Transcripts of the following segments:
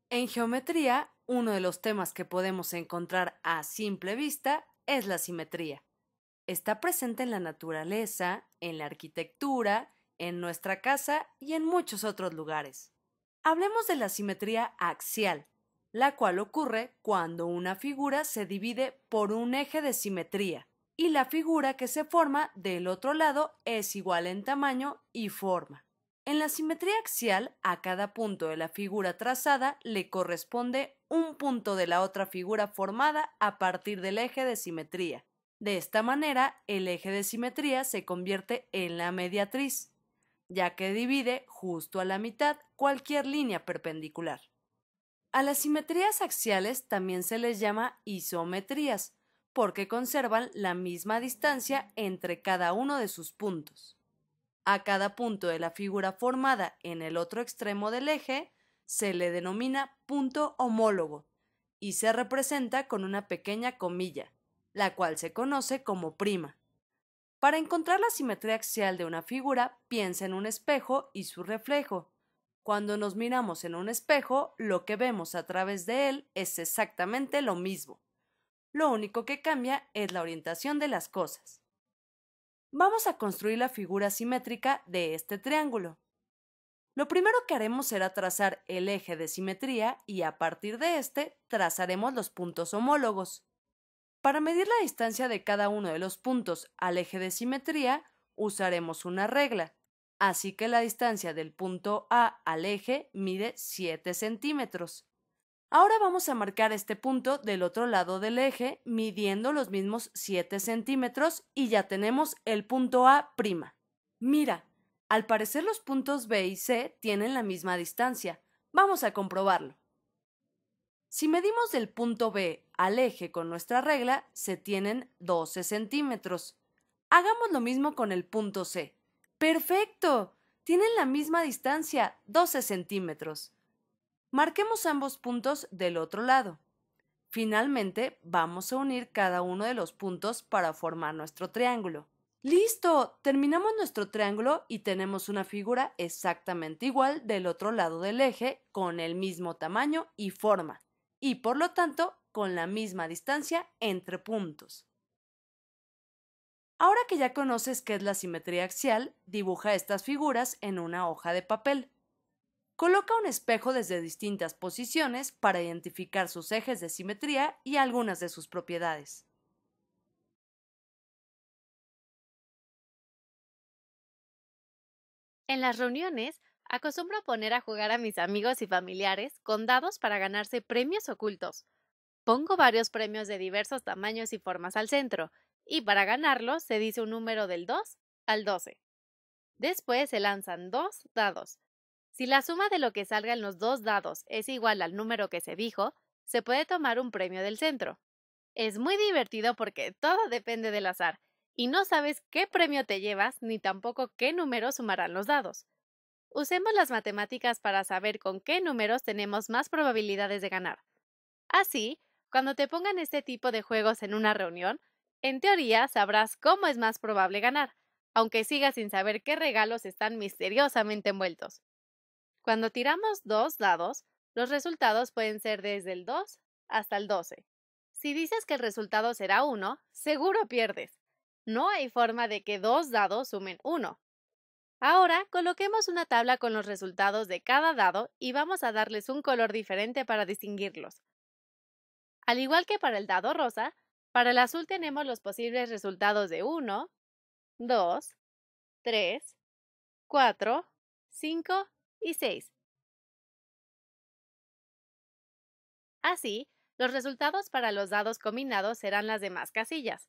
En geometría, uno de los temas que podemos encontrar a simple vista es la simetría. Está presente en la naturaleza, en la arquitectura, en nuestra casa y en muchos otros lugares. Hablemos de la simetría axial, la cual ocurre cuando una figura se divide por un eje de simetría y la figura que se forma del otro lado es igual en tamaño y forma. En la simetría axial, a cada punto de la figura trazada le corresponde un punto de la otra figura formada a partir del eje de simetría. De esta manera, el eje de simetría se convierte en la mediatriz, ya que divide justo a la mitad cualquier línea perpendicular. A las simetrías axiales también se les llama isometrías, porque conservan la misma distancia entre cada uno de sus puntos. A cada punto de la figura formada en el otro extremo del eje se le denomina punto homólogo y se representa con una pequeña comilla, la cual se conoce como prima. Para encontrar la simetría axial de una figura, piensa en un espejo y su reflejo. Cuando nos miramos en un espejo, lo que vemos a través de él es exactamente lo mismo. Lo único que cambia es la orientación de las cosas. Vamos a construir la figura simétrica de este triángulo. Lo primero que haremos será trazar el eje de simetría y a partir de este trazaremos los puntos homólogos. Para medir la distancia de cada uno de los puntos al eje de simetría, usaremos una regla. Así que la distancia del punto A al eje mide 7 centímetros. Ahora vamos a marcar este punto del otro lado del eje midiendo los mismos 7 centímetros y ya tenemos el punto A'. Mira, al parecer los puntos B y C tienen la misma distancia. Vamos a comprobarlo. Si medimos del punto B al eje con nuestra regla, se tienen 12 centímetros. Hagamos lo mismo con el punto C. ¡Perfecto! Tienen la misma distancia, 12 centímetros. Marquemos ambos puntos del otro lado. Finalmente, vamos a unir cada uno de los puntos para formar nuestro triángulo. ¡Listo! Terminamos nuestro triángulo y tenemos una figura exactamente igual del otro lado del eje, con el mismo tamaño y forma, y por lo tanto con la misma distancia entre puntos. Ahora que ya conoces qué es la simetría axial, dibuja estas figuras en una hoja de papel. Coloca un espejo desde distintas posiciones para identificar sus ejes de simetría y algunas de sus propiedades. En las reuniones, acostumbro poner a jugar a mis amigos y familiares con dados para ganarse premios ocultos. Pongo varios premios de diversos tamaños y formas al centro, y para ganarlos se dice un número del 2 al 12. Después se lanzan dos dados. Si la suma de lo que salga en los dos dados es igual al número que se dijo, se puede tomar un premio del centro. Es muy divertido porque todo depende del azar, y no sabes qué premio te llevas ni tampoco qué número sumarán los dados. Usemos las matemáticas para saber con qué números tenemos más probabilidades de ganar. Así, cuando te pongan este tipo de juegos en una reunión, en teoría sabrás cómo es más probable ganar, aunque sigas sin saber qué regalos están misteriosamente envueltos. Cuando tiramos dos dados, los resultados pueden ser desde el 2 hasta el 12. Si dices que el resultado será 1, seguro pierdes. No hay forma de que dos dados sumen 1. Ahora, coloquemos una tabla con los resultados de cada dado y vamos a darles un color diferente para distinguirlos. Al igual que para el dado rosa, para el azul tenemos los posibles resultados de 1, 2, 3, 4, 5 y 6. Así, los resultados para los dados combinados serán las demás casillas.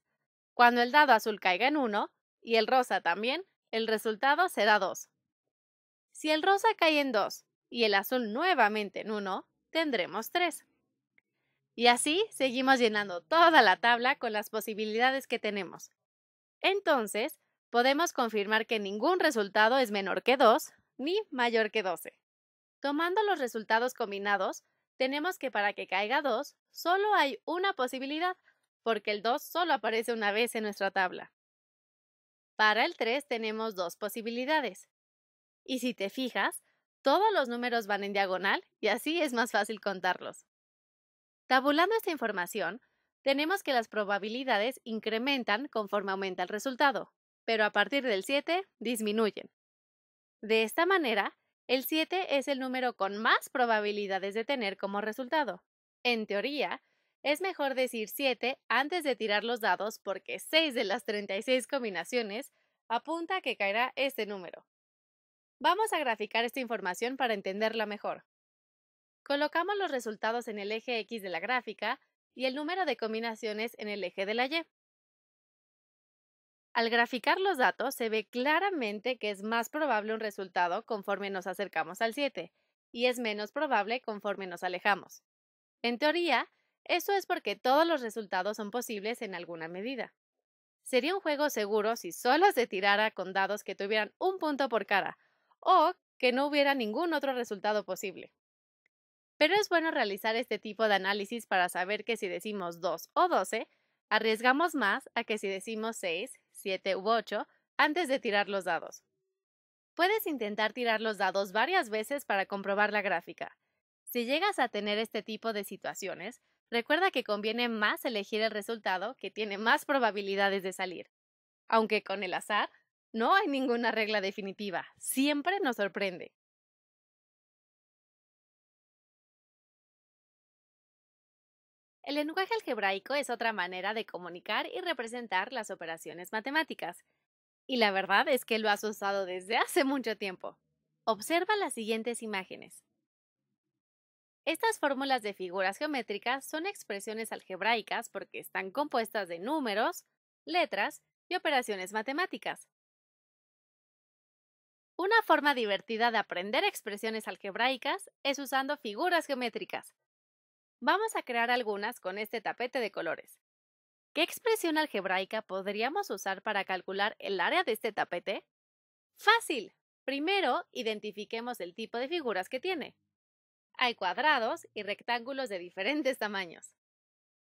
Cuando el dado azul caiga en 1 y el rosa también, el resultado será 2. Si el rosa cae en 2 y el azul nuevamente en 1, tendremos 3. Y así seguimos llenando toda la tabla con las posibilidades que tenemos. Entonces, podemos confirmar que ningún resultado es menor que 2 ni mayor que 12. Tomando los resultados combinados, tenemos que para que caiga 2, solo hay una posibilidad, porque el 2 solo aparece una vez en nuestra tabla. Para el 3 tenemos dos posibilidades. Y si te fijas, todos los números van en diagonal y así es más fácil contarlos. Tabulando esta información, tenemos que las probabilidades incrementan conforme aumenta el resultado, pero a partir del 7 disminuyen. De esta manera, el 7 es el número con más probabilidades de tener como resultado. En teoría, es mejor decir 7 antes de tirar los dados porque 6 de las 36 combinaciones apunta a que caerá este número. Vamos a graficar esta información para entenderla mejor. Colocamos los resultados en el eje X de la gráfica y el número de combinaciones en el eje de la Y. Al graficar los datos, se ve claramente que es más probable un resultado conforme nos acercamos al 7 y es menos probable conforme nos alejamos. En teoría, esto es porque todos los resultados son posibles en alguna medida. Sería un juego seguro si solo se tirara con dados que tuvieran un punto por cara o que no hubiera ningún otro resultado posible. Pero es bueno realizar este tipo de análisis para saber que si decimos 2 o 12, arriesgamos más a que si decimos 6, 7 u 8 antes de tirar los dados. Puedes intentar tirar los dados varias veces para comprobar la gráfica. Si llegas a tener este tipo de situaciones, recuerda que conviene más elegir el resultado que tiene más probabilidades de salir. Aunque con el azar, no hay ninguna regla definitiva, siempre nos sorprende. El lenguaje algebraico es otra manera de comunicar y representar las operaciones matemáticas. Y la verdad es que lo has usado desde hace mucho tiempo. Observa las siguientes imágenes. Estas fórmulas de figuras geométricas son expresiones algebraicas porque están compuestas de números, letras y operaciones matemáticas. Una forma divertida de aprender expresiones algebraicas es usando figuras geométricas. Vamos a crear algunas con este tapete de colores. ¿Qué expresión algebraica podríamos usar para calcular el área de este tapete? ¡Fácil! Primero, identifiquemos el tipo de figuras que tiene. Hay cuadrados y rectángulos de diferentes tamaños.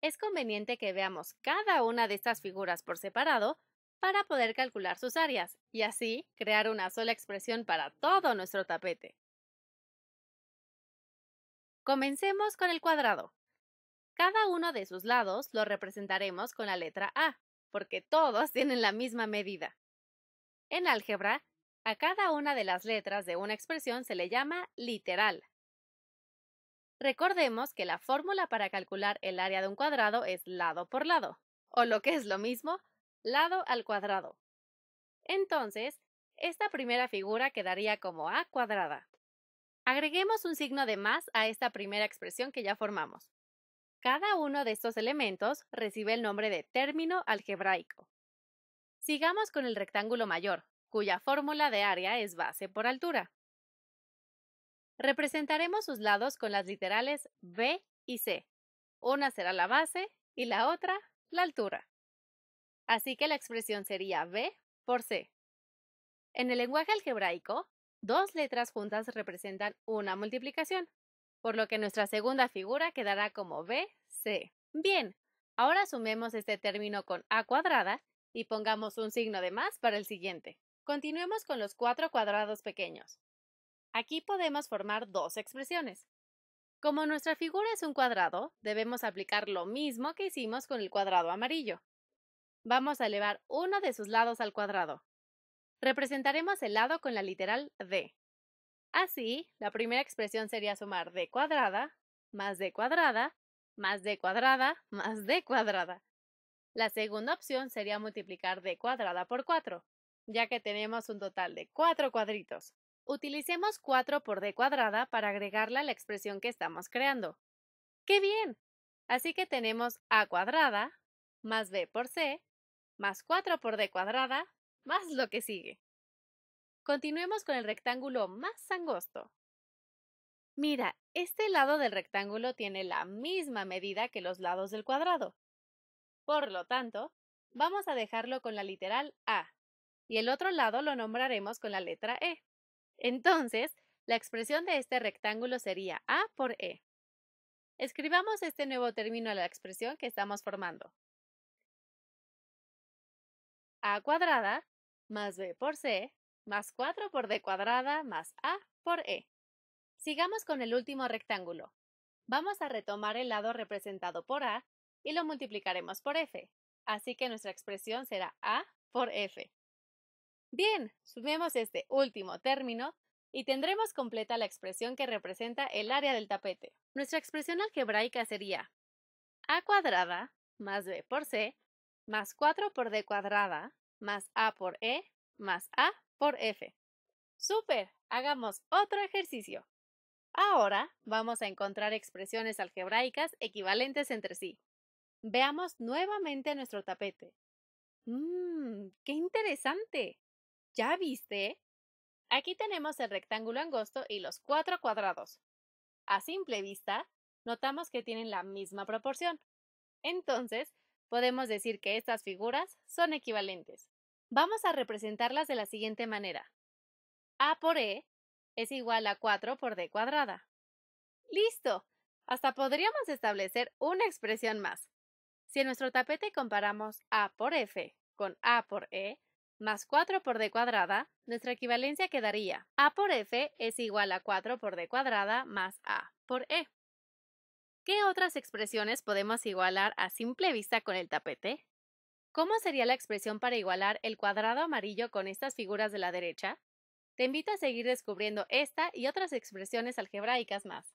Es conveniente que veamos cada una de estas figuras por separado para poder calcular sus áreas y así crear una sola expresión para todo nuestro tapete. Comencemos con el cuadrado. Cada uno de sus lados lo representaremos con la letra A, porque todos tienen la misma medida. En álgebra, a cada una de las letras de una expresión se le llama literal. Recordemos que la fórmula para calcular el área de un cuadrado es lado por lado, o lo que es lo mismo, lado al cuadrado. Entonces, esta primera figura quedaría como A cuadrada. Agreguemos un signo de más a esta primera expresión que ya formamos. Cada uno de estos elementos recibe el nombre de término algebraico. Sigamos con el rectángulo mayor, cuya fórmula de área es base por altura. Representaremos sus lados con las literales B y C. Una será la base y la otra la altura. Así que la expresión sería B por C. En el lenguaje algebraico, dos letras juntas representan una multiplicación, por lo que nuestra segunda figura quedará como BC. Bien, ahora sumemos este término con A cuadrada y pongamos un signo de más para el siguiente. Continuemos con los cuatro cuadrados pequeños. Aquí podemos formar dos expresiones. Como nuestra figura es un cuadrado, debemos aplicar lo mismo que hicimos con el cuadrado amarillo. Vamos a elevar uno de sus lados al cuadrado. Representaremos el lado con la literal D. Así, la primera expresión sería sumar d cuadrada, más d cuadrada, más d cuadrada, más d cuadrada. La segunda opción sería multiplicar d cuadrada por 4, ya que tenemos un total de 4 cuadritos. Utilicemos 4 por d cuadrada para agregarla a la expresión que estamos creando. ¡Qué bien! Así que tenemos a cuadrada más b por c más 4 por d cuadrada más lo que sigue. Continuemos con el rectángulo más angosto. Mira, este lado del rectángulo tiene la misma medida que los lados del cuadrado. Por lo tanto, vamos a dejarlo con la literal A y el otro lado lo nombraremos con la letra E. Entonces, la expresión de este rectángulo sería A por E. Escribamos este nuevo término a la expresión que estamos formando. A cuadrada más B por C más 4 por D cuadrada más A por E. Sigamos con el último rectángulo. Vamos a retomar el lado representado por A y lo multiplicaremos por F, así que nuestra expresión será A por F. Bien, sumemos este último término y tendremos completa la expresión que representa el área del tapete. Nuestra expresión algebraica sería A cuadrada más B por C más 4 por D cuadrada más A por E más A por F. ¡Súper! Hagamos otro ejercicio. Ahora vamos a encontrar expresiones algebraicas equivalentes entre sí. Veamos nuevamente nuestro tapete. ¡Qué interesante! ¿Ya viste? Aquí tenemos el rectángulo angosto y los 4 cuadrados. A simple vista, notamos que tienen la misma proporción. Entonces, podemos decir que estas figuras son equivalentes. Vamos a representarlas de la siguiente manera. A por E es igual a 4 por D cuadrada. ¡Listo! Hasta podríamos establecer una expresión más. Si en nuestro tapete comparamos A por F con A por E más 4 por D cuadrada, nuestra equivalencia quedaría A por F es igual a 4 por D cuadrada más A por E. ¿Qué otras expresiones podemos igualar a simple vista con el tapete? ¿Cómo sería la expresión para igualar el cuadrado amarillo con estas figuras de la derecha? Te invito a seguir descubriendo esta y otras expresiones algebraicas más.